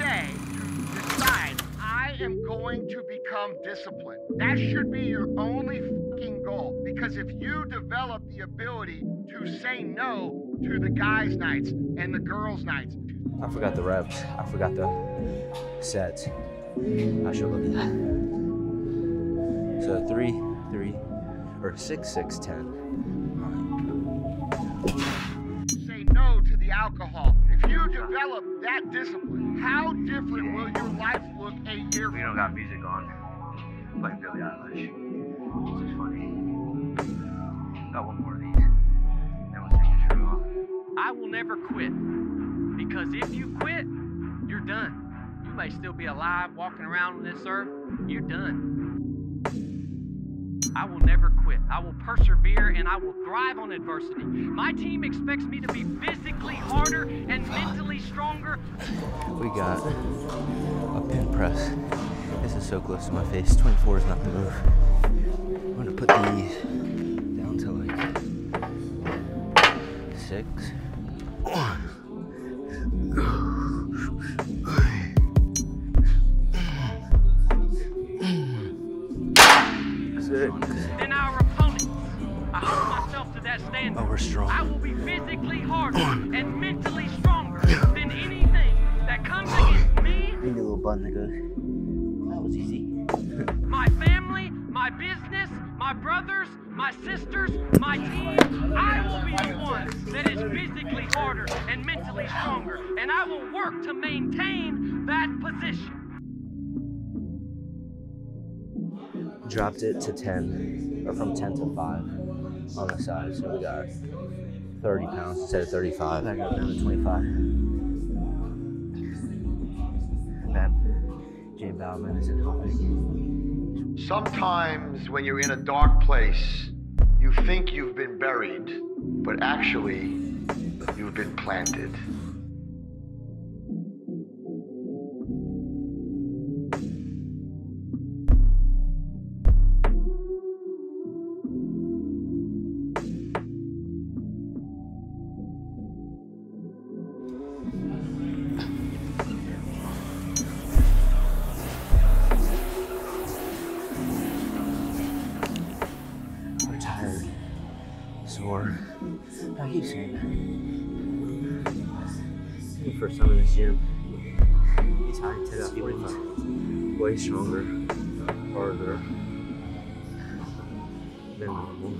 day to decide, I am going to become disciplined. That should be your only fucking goal. Because if you develop the ability to say no to the guys' nights and the girls' nights. I forgot the reps. I forgot the sets. I should look at that. So 3, 3, or 6, 6, 10. Say no to the alcohol. If you develop that discipline, how different will your life look a year from now? We don't got music on. Playing Billie Eilish. This is funny. Got one more of these. Then we'll take the shirt off. I will never quit. Because if you quit, you're done. You may still be alive, walking around on this earth. You're done. I will never quit. I will persevere and I will thrive on adversity. My team expects me to be physically harder and mentally stronger. We got a pin press. This is so close to my face. 24 is not the move. I'm gonna put these down to like 6. 1. Than our opponents. I hold myself to that standard. Oh, we're strong. I will be physically harder and mentally stronger than anything that comes against me. Give me a little bun, nigga. That was easy. My family, my business, my brothers, my sisters, my team. I will be the one that is physically harder and mentally stronger, and I will work to maintain that position. Dropped it to 10, or from 10 to 5 on the side, so we got 30 pounds instead of 35. Back up down to 25. Man, Jay Bauman is in Hawaii. Sometimes when you're in a dark place, you think you've been buried, but actually, you've been planted. Sore. I keep saying that. For some of this gym, it's hard to get way stronger, harder than normal.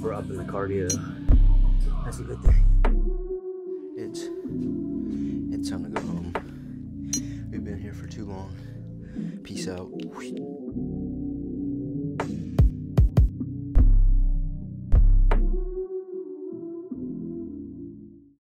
We're up in the cardio. That's a good thing. It's time to go home. We've been here for too long. Peace out.